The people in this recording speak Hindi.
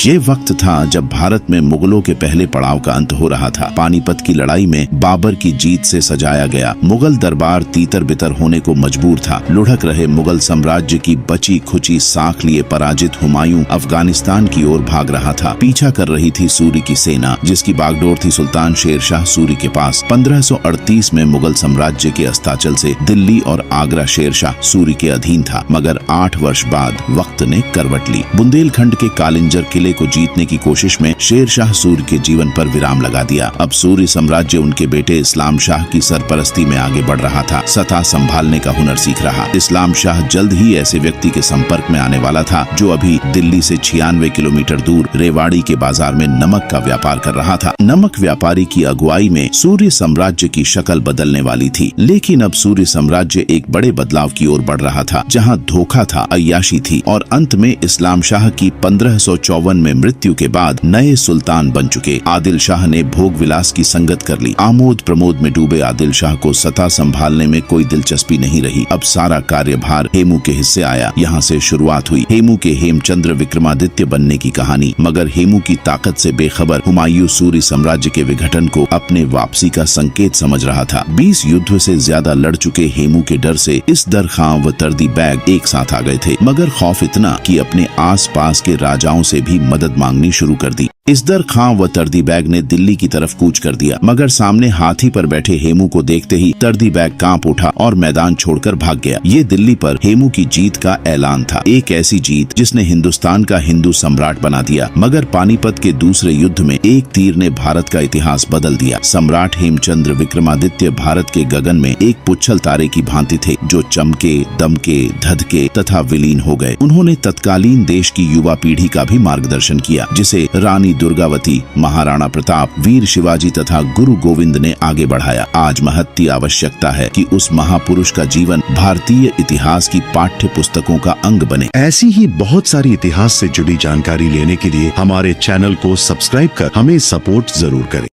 ये वक्त था जब भारत में मुगलों के पहले पड़ाव का अंत हो रहा था। पानीपत की लड़ाई में बाबर की जीत से सजाया गया मुगल दरबार तीतर बितर होने को मजबूर था। लुढ़क रहे मुगल साम्राज्य की बची खुची साख लिए पराजित हुमायूं अफगानिस्तान की ओर भाग रहा था। पीछा कर रही थी सूरी की सेना, जिसकी बागडोर थी सुल्तान शेरशाह सूरी के पास। 1538 में मुगल साम्राज्य के अस्ताचल से दिल्ली और आगरा शेरशाह सूरी के अधीन था, मगर 8 वर्ष बाद वक्त ने करवट ली। बुंदेलखंड के कालिंजर किले को जीतने की कोशिश में शेरशाह सूरी के जीवन पर विराम लगा दिया। अब सूरी साम्राज्य उनके बेटे इस्लाम शाह की सरपरस्ती में आगे बढ़ रहा था। सत्ता संभालने का हुनर सीख रहा। इस्लाम शाह जल्द ही ऐसे व्यक्ति के संपर्क में आने वाला था जो अभी दिल्ली से 96 किलोमीटर दूर रेवाड़ी के बाजार में नमक का व्यापार कर रहा था। नमक व्यापारी की अगुवाई में सूर्य साम्राज्य की शक्ल बदलने वाली थी। लेकिन अब सूर्य साम्राज्य एक बड़े बदलाव की ओर बढ़ रहा था, जहाँ धोखा था, अय्याशी थी और अंत में इस्लाम शाह की 1554 में मृत्यु के बाद नए सुल्तान बन चुके आदिल शाह ने भोग विलास की संगत कर ली। आमोद प्रमोद में डूबे आदिल शाह को सत्ता संभालने में कोई दिलचस्पी नहीं रही। अब सारा कार्यभार हेमू के हिस्से आया। यहाँ से शुरुआत हुई हेमू के हेमचंद्र विक्रमादित्य बनने की कहानी। मगर हेमू की ताकत से बेखबर हुमायूं सूरी साम्राज्य के विघटन को अपने वापसी का संकेत समझ रहा था। 20 युद्ध से ज्यादा लड़ चुके हेमू के डर से इसदर खां व तर्दी बैग एक साथ आ गए थे, मगर खौफ इतना कि अपने आस पास के राजाओं से भी मदद मांगनी शुरू कर दी। इसदर खां व तर्दी बैग ने दिल्ली की तरफ कूच कर दिया, मगर सामने हाथी पर बैठे हेमू को देखते ही तर्दी बैग कांप उठा और मैदान छोड़कर भाग गया। ये दिल्ली पर हेमू की जीत का ऐलान था, एक ऐसी जीत जिसने हिंदुस्तान का हिंदू सम्राट बना दिया। मगर पानीपत के दूसरे युद्ध में एक तीर ने भारत का इतिहास बदल दिया। सम्राट हेमचंद्र विक्रमादित्य भारत के गगन में एक पुच्छल तारे की भांति थे, जो चमके, दमके, धधके तथा विलीन हो गए। उन्होंने तत्कालीन देश की युवा पीढ़ी का भी मार्गदर्शन किया, जिसे रानी दुर्गावती, महाराणा प्रताप, वीर शिवाजी तथा गुरु गोविंद ने आगे बढ़ाया। आज महत्ती आवश्यकता है कि उस महापुरुष का जीवन भारतीय इतिहास की पाठ्य पुस्तकों का अंग बने। ऐसी ही बहुत सारी इतिहास से जुड़ी जानकारी लेने के लिए हमारे चैनल को सब्सक्राइब कर हमें सपोर्ट जरूर करें।